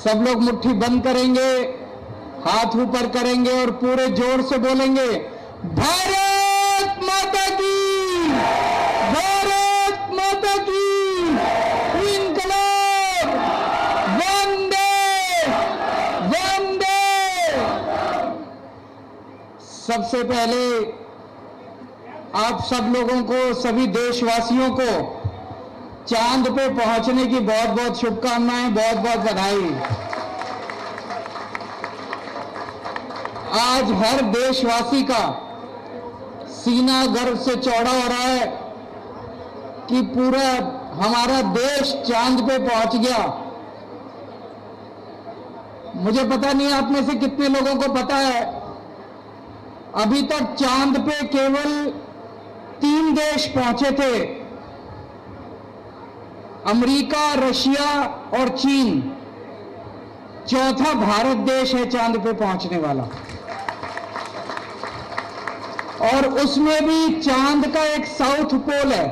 सब लोग मुट्ठी बंद करेंगे, हाथ ऊपर करेंगे और पूरे जोर से बोलेंगे, भारत माता की, भारत माता की, इंकलाब, वंदे वंदे। सबसे पहले आप सब लोगों को, सभी देशवासियों को चांद पे पहुंचने की बहुत बहुत शुभकामनाएं, बहुत बहुत बधाई। आज हर देशवासी का सीना गर्व से चौड़ा हो रहा है कि पूरा हमारा देश चांद पे पहुंच गया। मुझे पता नहीं आप में से कितने लोगों को पता है, अभी तक चांद पे केवल 3 देश पहुंचे थे, अमेरिका, रशिया और चीन। चौथा भारत देश है चांद पे पहुंचने वाला, और उसमें भी चांद का एक साउथ पोल है।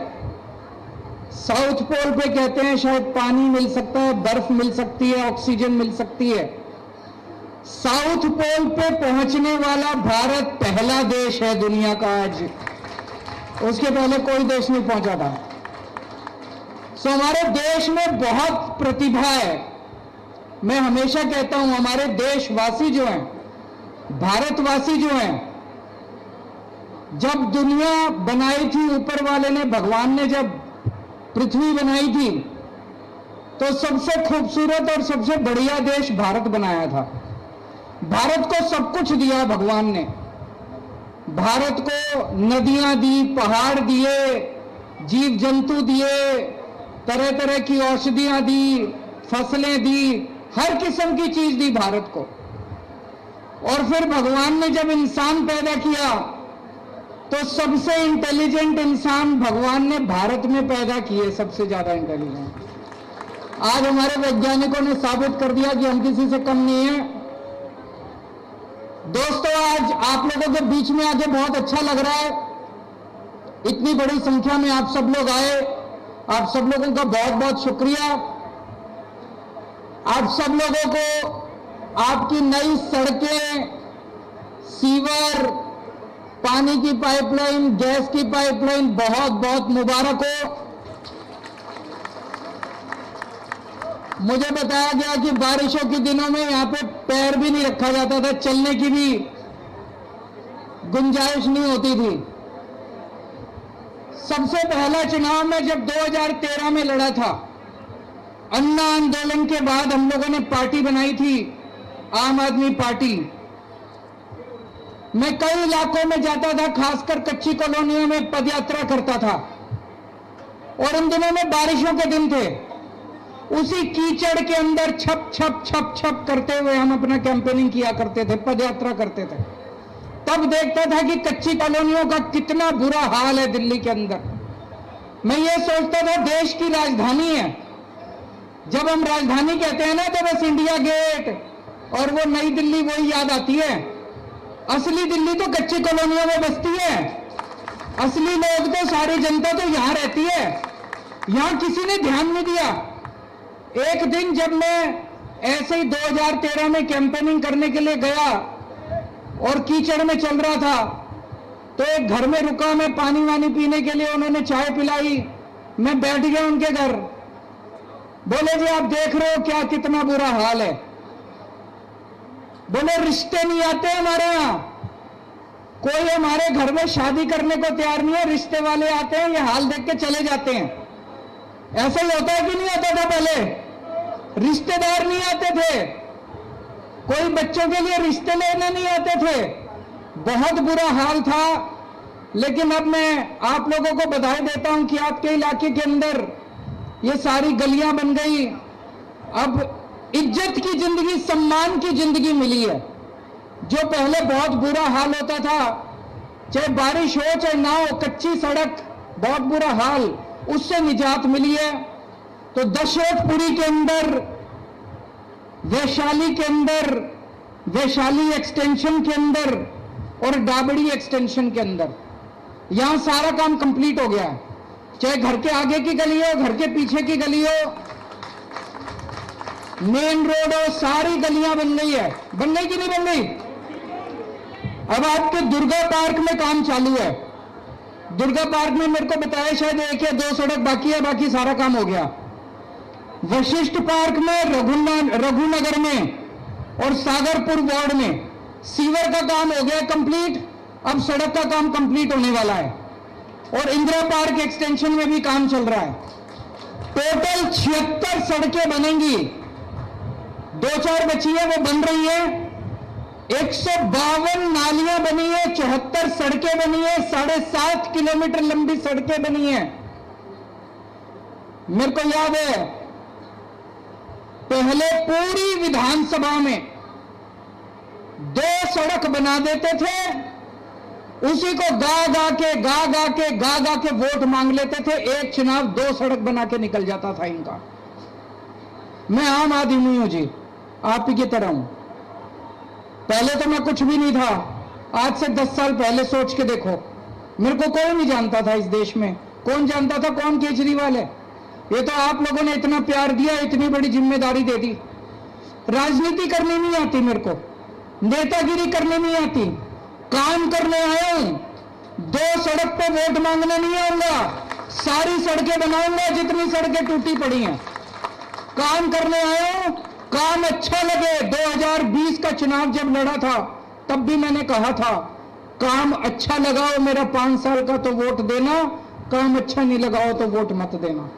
साउथ पोल पे कहते हैं शायद पानी मिल सकता है, बर्फ मिल सकती है, ऑक्सीजन मिल सकती है। साउथ पोल पे पहुंचने वाला भारत पहला देश है दुनिया का आज, उसके पहले कोई देश नहीं पहुंचा था। सो हमारे देश में बहुत प्रतिभा है। मैं हमेशा कहता हूं हमारे देशवासी जो हैं, भारतवासी जो हैं, जब दुनिया बनाई थी ऊपर वाले ने, भगवान ने जब पृथ्वी बनाई थी तो सबसे खूबसूरत और सबसे बढ़िया देश भारत बनाया था। भारत को सब कुछ दिया भगवान ने। भारत को नदियां दी, पहाड़ दिए, जीव जंतु दिए, तरह तरह की औषधियां दी, फसलें दी, हर किस्म की चीज दी भारत को। और फिर भगवान ने जब इंसान पैदा किया तो सबसे इंटेलिजेंट इंसान भगवान ने भारत में पैदा किए, सबसे ज्यादा इंटेलिजेंट। आज हमारे वैज्ञानिकों ने साबित कर दिया कि हम किसी से कम नहीं है। दोस्तों, आज आप लोगों के बीच में आके बहुत अच्छा लग रहा है। इतनी बड़ी संख्या में आप सब लोग आए, आप सब लोगों का बहुत बहुत शुक्रिया। आप सब लोगों को आपकी नई सड़कें, सीवर, पानी की पाइपलाइन, गैस की पाइपलाइन बहुत बहुत मुबारक हो। मुझे बताया गया कि बारिशों के दिनों में यहां पे पैर भी नहीं रखा जाता था, चलने की भी गुंजाइश नहीं होती थी। सबसे पहला चुनाव में जब 2013 में लड़ा था, अन्ना आंदोलन के बाद हम लोगों ने पार्टी बनाई थी, आम आदमी पार्टी। मैं कई इलाकों में जाता था, खासकर कच्ची कॉलोनियों में पदयात्रा करता था, और उन दिनों में बारिशों के दिन थे। उसी कीचड़ के अंदर छप छप छप छप करते हुए हम अपना कैंपेनिंग किया करते थे, पदयात्रा करते थे। तब देखता था कि कच्ची कॉलोनियों का कितना बुरा हाल है दिल्ली के अंदर। मैं ये सोचता था देश की राजधानी है। जब हम राजधानी कहते हैं ना तो बस इंडिया गेट और वो नई दिल्ली वही याद आती है। असली दिल्ली तो कच्ची कॉलोनियों में बसती है। असली लोग तो, सारी जनता तो यहां रहती है। यहां किसी ने ध्यान नहीं दिया। एक दिन जब मैं ऐसे ही 2013 में कैंपेनिंग करने के लिए गया और कीचड़ में चल रहा था, तो एक घर में रुका मैं पानी वानी पीने के लिए। उन्होंने चाय पिलाई, मैं बैठ गया उनके घर। बोले जी आप देख रहे हो क्या कितना बुरा हाल है। बोले रिश्ते नहीं आते हमारे यहां, कोई हमारे घर में शादी करने को तैयार नहीं है। रिश्ते वाले आते हैं, ये हाल देख के चले जाते हैं। ऐसा ही होता है कि नहीं होता था पहले? रिश्तेदार नहीं आते थे, कोई बच्चों के लिए रिश्ते लेने नहीं आते थे। बहुत बुरा हाल था। लेकिन अब मैं आप लोगों को बधाई देता हूं कि आपके इलाके के अंदर ये सारी गलियां बन गई। अब इज्जत की जिंदगी, सम्मान की जिंदगी मिली है। जो पहले बहुत बुरा हाल होता था, चाहे बारिश हो चाहे ना हो, कच्ची सड़क, बहुत बुरा हाल, उससे निजात मिली है। तो दशरथपुरी के अंदर, वैशाली के अंदर, वैशाली एक्सटेंशन के अंदर और डाबड़ी एक्सटेंशन के अंदर, यहां सारा काम कंप्लीट हो गया है। चाहे घर के आगे की गली हो, घर के पीछे की गली हो, मेन रोड और सारी गलियां बन गई है। बन गई कि नहीं बन गई? अब आपके दुर्गा पार्क में काम चालू है। दुर्गा पार्क में मेरे को बताया शायद 1 या 2 सड़क बाकी है, बाकी सारा काम हो गया। वशिष्ठ पार्क में, रघुनगर में और सागरपुर वार्ड में सीवर का काम हो गया कंप्लीट। अब सड़क का काम कंप्लीट होने वाला है और इंदिरा पार्क एक्सटेंशन में भी काम चल रहा है। टोटल 76 सड़कें बनेंगी। 2-4 बची है, वो बन रही है। 152 नालियां बनी है, 74 सड़कें बनी है, 7.5 किलोमीटर लंबी सड़कें बनी है। मेरे को याद है पहले पूरी विधानसभा में 2 सड़क बना देते थे, उसी को गा गा के वोट मांग लेते थे। एक चुनाव 2 सड़क बना के निकल जाता था इनका। मैं आम आदमी हूं जी, आप ही की तरह हूं। पहले तो मैं कुछ भी नहीं था। आज से 10 साल पहले सोच के देखो, मेरे को कोई नहीं जानता था इस देश में। कौन जानता था कौन केजरीवाल है? ये तो आप लोगों ने इतना प्यार दिया, इतनी बड़ी जिम्मेदारी दे दी। राजनीति करनी नहीं आती मेरे को, नेतागिरी करनी नहीं आती, काम करने आया हूं। 2 सड़क पे वोट मांगने नहीं आऊंगा, सारी सड़कें बनाऊंगा जितनी सड़कें टूटी पड़ी हैं। काम करने आया हूं, काम अच्छा लगे। 2020 का चुनाव जब लड़ा था तब भी मैंने कहा था काम अच्छा लगाओ मेरा 5 साल का तो वोट देना, काम अच्छा नहीं लगाओ तो वोट मत देना।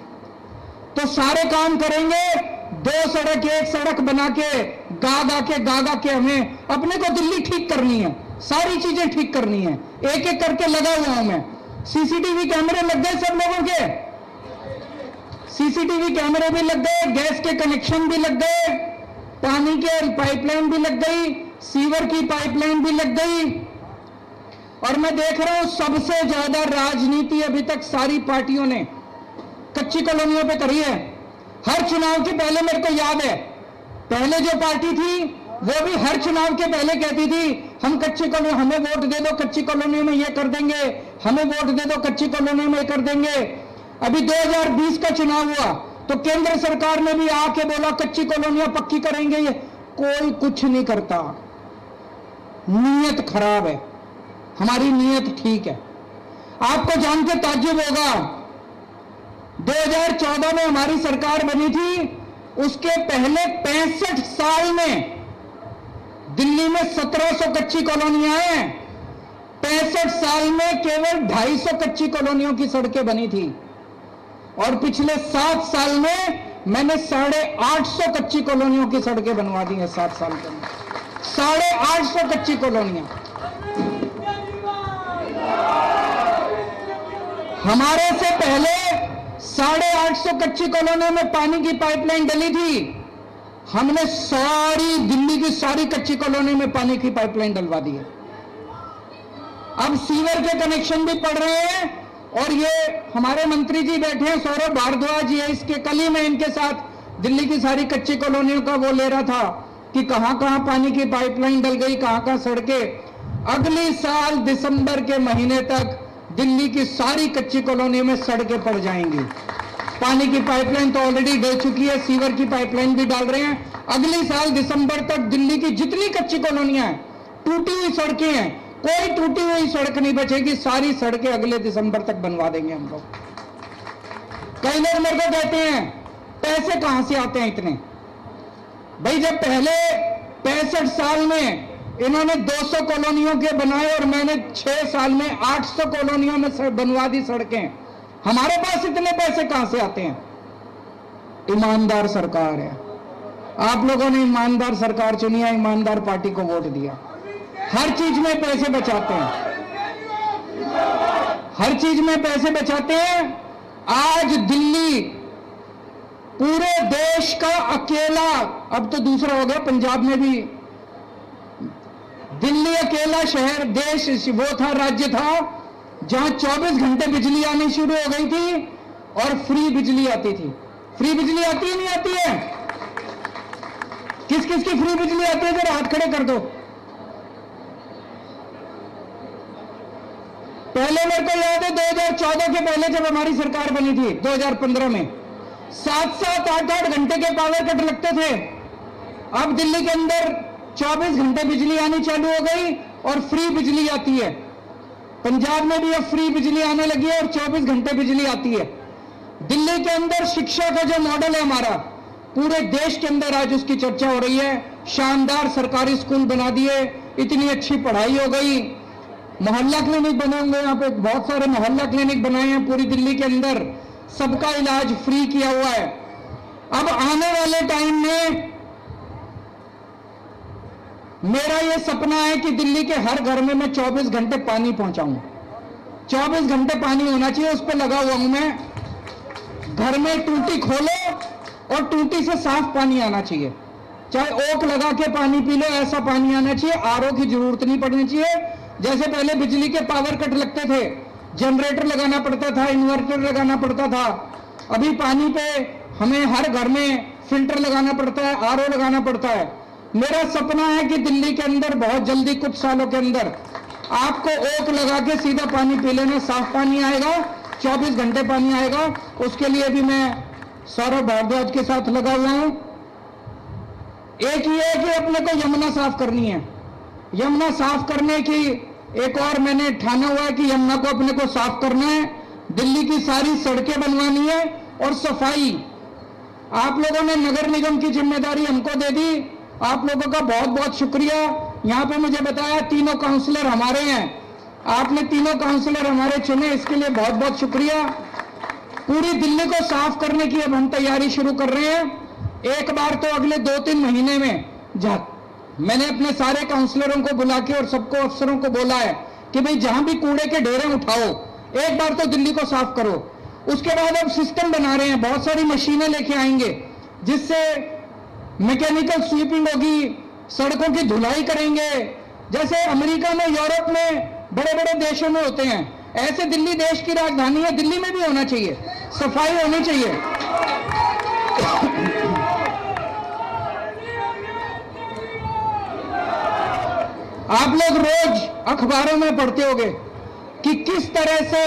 तो सारे काम करेंगे। 2 सड़क 1 सड़क बना के गा के हमें अपने को दिल्ली ठीक करनी है, सारी चीजें ठीक करनी है। एक एक करके लगा हुआ हूं मैं। सीसीटीवी कैमरे लग गए सब लोगों के, सीसीटीवी कैमरे भी लग गए, गैस के कनेक्शन भी लग गए, पानी के पाइपलाइन भी लग गई, सीवर की पाइपलाइन भी लग गई। और मैं देख रहा हूं सबसे ज्यादा राजनीति अभी तक सारी पार्टियों ने कच्ची कॉलोनियों पे करी है। हर चुनाव के पहले मेरे को याद है, पहले जो पार्टी थी वो भी हर चुनाव के पहले कहती थी हम कच्ची कॉलोनी, हमें वोट दे दो, कच्ची कॉलोनी में ये कर देंगे, हमें वोट दे दो, कच्ची कॉलोनी में ये कर देंगे। अभी 2020 का चुनाव हुआ तो केंद्र सरकार ने भी आके बोला कच्ची कॉलोनियां पक्की करेंगे। ये कोई कुछ नहीं करता, नीयत खराब है, हमारी नीयत ठीक है। आपको जान के ताज्जुब होगा 2014 में हमारी सरकार बनी थी, उसके पहले 65 साल में दिल्ली में 1700 कच्ची कॉलोनियां हैं। 65 साल में केवल 250 कच्ची कॉलोनियों की सड़कें बनी थी और पिछले 7 साल में मैंने 850 कच्ची कॉलोनियों की सड़कें बनवा दी हैं। 7 साल के अंदर 850 कच्ची कॉलोनियां। हमारे से पहले 850 कच्ची कॉलोनियों में पानी की पाइपलाइन डली थी। हमने सारी दिल्ली की सारी कच्ची कॉलोनी में पानी की पाइपलाइन डलवा दी है। अब सीवर के कनेक्शन भी पड़ रहे हैं और ये हमारे मंत्री जी बैठे हैं, सौरभ भारद्वाज, ये इसके कल ही मैं इनके साथ दिल्ली की सारी कच्ची कॉलोनियों का वो ले रहा था कि कहां कहां पानी की पाइपलाइन डल गई, कहां कहां सड़कें। अगले साल दिसंबर के महीने तक दिल्ली की सारी कच्ची कॉलोनी में सड़कें पड़ जाएंगी। पानी की पाइपलाइन तो ऑलरेडी डल चुकी है, सीवर की पाइपलाइन भी डाल रहे हैं। अगले साल दिसंबर तक दिल्ली की जितनी कच्ची कॉलोनियां हैं, टूटी हुई सड़कें हैं, कोई टूटी हुई सड़क नहीं बचेगी, सारी सड़कें अगले दिसंबर तक बनवा देंगे हम लोग। कई लोग मेरे को कहते हैं पैसे कहां से आते हैं इतने। भाई जब पहले 65 साल में इन्होंने 200 कॉलोनियों के बनाए और मैंने 6 साल में 800 कॉलोनियों में बनवा दी सड़कें, हमारे पास इतने पैसे कहां से आते हैं? ईमानदार सरकार है। आप लोगों ने ईमानदार सरकार चुनी है, ईमानदार पार्टी को वोट दिया। हर चीज में पैसे बचाते हैं, हर चीज में पैसे बचाते हैं। आज दिल्ली पूरे देश का अकेला, अब तो दूसरा हो गया पंजाब में भी, दिल्ली अकेला शहर देश वो था, राज्य था जहां 24 घंटे बिजली आनी शुरू हो गई थी और फ्री बिजली आती थी। फ्री बिजली आती है नहीं आती है? किस किस की फ्री बिजली आती है जरा हाथ खड़े कर दो। पहले मेरे को याद है 2014 के पहले जब हमारी सरकार बनी थी 2015 में, 7-7, 8-8 घंटे के पावर कट लगते थे। अब दिल्ली के अंदर 24 घंटे बिजली आनी चालू हो गई और फ्री बिजली आती है। पंजाब में भी अब फ्री बिजली आने लगी है और 24 घंटे बिजली आती है। दिल्ली के अंदर शिक्षा का जो मॉडल है हमारा, पूरे देश के अंदर आज उसकी चर्चा हो रही है। शानदार सरकारी स्कूल बना दिए, इतनी अच्छी पढ़ाई हो गई, मोहल्ला क्लिनिक बने होंगे, यहाँ पे बहुत सारे मोहल्ला क्लिनिक बनाए हैं पूरी दिल्ली के अंदर, सबका इलाज फ्री किया हुआ है। अब आने वाले टाइम में मेरा यह सपना है कि दिल्ली के हर घर में मैं 24 घंटे पानी पहुंचाऊं। 24 घंटे पानी होना चाहिए, उस पर लगा हुआ हूं मैं। घर में टूटी खोलो और टूटी से साफ पानी आना चाहिए, चाहे ओक लगा के पानी पी लो, ऐसा पानी आना चाहिए। आरओ की जरूरत नहीं पड़नी चाहिए। जैसे पहले बिजली के पावर कट लगते थे, जनरेटर लगाना पड़ता था, इन्वर्टर लगाना पड़ता था, अभी पानी पे हमें हर घर में फिल्टर लगाना पड़ता है, आरओ लगाना पड़ता है। मेरा सपना है कि दिल्ली के अंदर बहुत जल्दी, कुछ सालों के अंदर, आपको ओक लगा के सीधा पानी पी लेना, साफ पानी आएगा, 24 घंटे पानी आएगा। उसके लिए भी मैं सौरभ भारद्वाज के साथ लगा हुआ हूं। एक ही है कि अपने को यमुना साफ करनी है। यमुना साफ करने की एक और मैंने ठाना हुआ है कि यमुना को अपने को साफ करना है। दिल्ली की सारी सड़कें बनवानी है और सफाई। आप लोगों ने नगर निगम की जिम्मेदारी हमको दे दी, आप लोगों का बहुत बहुत शुक्रिया। यहां पे मुझे बताया तीनों काउंसलर हमारे हैं, आपने तीनों काउंसलर हमारे चुने, इसके लिए बहुत बहुत शुक्रिया। पूरी दिल्ली को साफ करने की अब हम तैयारी शुरू कर रहे हैं। एक बार तो अगले 2-3 महीने में मैंने अपने सारे काउंसलरों को बुला के और सबको अफसरों को बोला है कि भाई जहां भी कूड़े के ढेरे उठाओ, एक बार तो दिल्ली को साफ करो। उसके बाद अब सिस्टम बना रहे हैं, बहुत सारी मशीनें लेके आएंगे जिससे मैकेनिकल स्वीपिंग होगी, सड़कों की धुलाई करेंगे, जैसे अमेरिका में, यूरोप में, बड़े बड़े देशों में होते हैं। ऐसे दिल्ली देश की राजधानी है, दिल्ली में भी होना चाहिए, सफाई होनी चाहिए। आप लोग रोज अखबारों में पढ़ते होंगे कि किस तरह से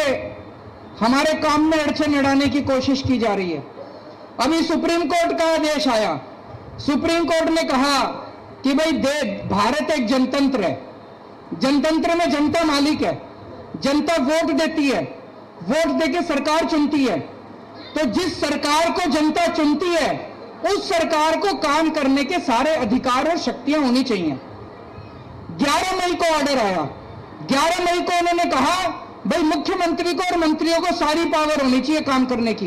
हमारे काम में अड़चन अड़ाने की कोशिश की जा रही है। अभी सुप्रीम कोर्ट का आदेश आया, सुप्रीम कोर्ट ने कहा कि भाई भारत एक जनतंत्र है, जनतंत्र में जनता मालिक है, जनता वोट देती है, वोट देके सरकार चुनती है। तो जिस सरकार को जनता चुनती है, उस सरकार को काम करने के सारे अधिकार और शक्तियां होनी चाहिए। 11 मई को ऑर्डर आया, 11 मई को उन्होंने कहा भाई मुख्यमंत्री को और मंत्रियों को सारी पावर होनी चाहिए काम करने की।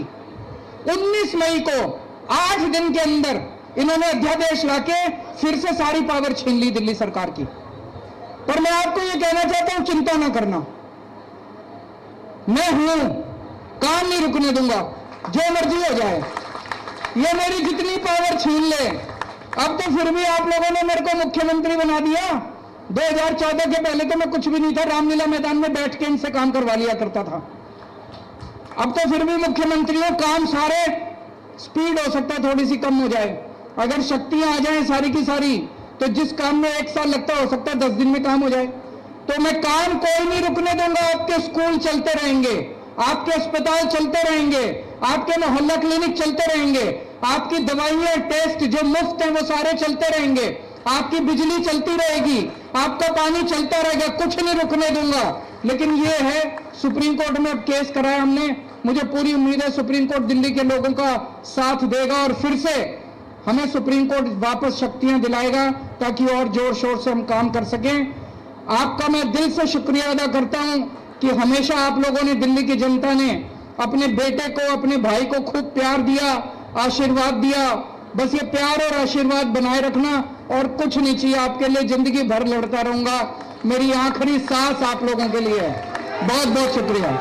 19 मई को 8 दिन के अंदर इन्होंने अध्यादेश लाके फिर से सारी पावर छीन ली दिल्ली सरकार की। पर मैं आपको यह कहना चाहता हूं, चिंता ना करना, मैं हूं, काम नहीं रुकने दूंगा, जो मर्जी हो जाए, ये मेरी जितनी पावर छीन ले। अब तो फिर भी आप लोगों ने मेरे को मुख्यमंत्री बना दिया। 2014 के पहले तो मैं कुछ भी नहीं था, रामलीला मैदान में बैठ के इनसे काम करवा लिया करता था। अब तो फिर भी मुख्यमंत्री हो, काम सारे स्पीड हो सकता है थोड़ी सी कम हो जाए, अगर शक्तियां आ जाए सारी की सारी, तो जिस काम में 1 साल लगता हो सकता है 10 दिन में काम हो जाए। तो मैं काम कोई नहीं रुकने दूंगा। आपके स्कूल चलते रहेंगे, आपके अस्पताल चलते रहेंगे, आपके मोहल्ला क्लिनिक चलते रहेंगे, आपकी दवाइयां, टेस्ट जो मुफ्त हैं वो सारे चलते रहेंगे, आपकी बिजली चलती रहेगी, आपका पानी चलता रहेगा, कुछ नहीं रुकने दूंगा। लेकिन ये है, सुप्रीम कोर्ट में अब केस कराया हमने, मुझे पूरी उम्मीद है सुप्रीम कोर्ट दिल्ली के लोगों का साथ देगा और फिर से हमें सुप्रीम कोर्ट वापस शक्तियां दिलाएगा ताकि और जोर शोर से हम काम कर सकें। आपका मैं दिल से शुक्रिया अदा करता हूं कि हमेशा आप लोगों ने, दिल्ली की जनता ने अपने बेटे को, अपने भाई को खूब प्यार दिया, आशीर्वाद दिया। बस ये प्यार और आशीर्वाद बनाए रखना और कुछ नहीं चाहिए। आपके लिए जिंदगी भर लड़ता रहूंगा। मेरी आखिरी सांस आप लोगों के लिए है। बहुत बहुत शुक्रिया।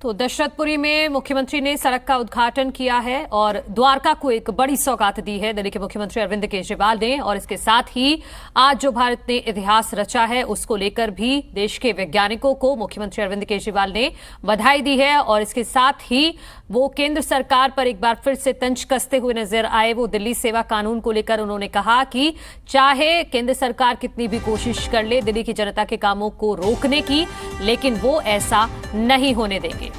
तो दशरथपुरी में मुख्यमंत्री ने सड़क का उद्घाटन किया है और द्वारका को एक बड़ी सौगात दी है दिल्ली के मुख्यमंत्री अरविंद केजरीवाल ने। और इसके साथ ही आज जो भारत ने इतिहास रचा है उसको लेकर भी देश के वैज्ञानिकों को मुख्यमंत्री अरविंद केजरीवाल ने बधाई दी है। और इसके साथ ही वो केंद्र सरकार पर एक बार फिर से तंज कसते हुए नजर आए। वो दिल्ली सेवा कानून को लेकर उन्होंने कहा कि चाहे केंद्र सरकार कितनी भी कोशिश कर ले दिल्ली की जनता के कामों को रोकने की, लेकिन वो ऐसा नहीं होने देंगे।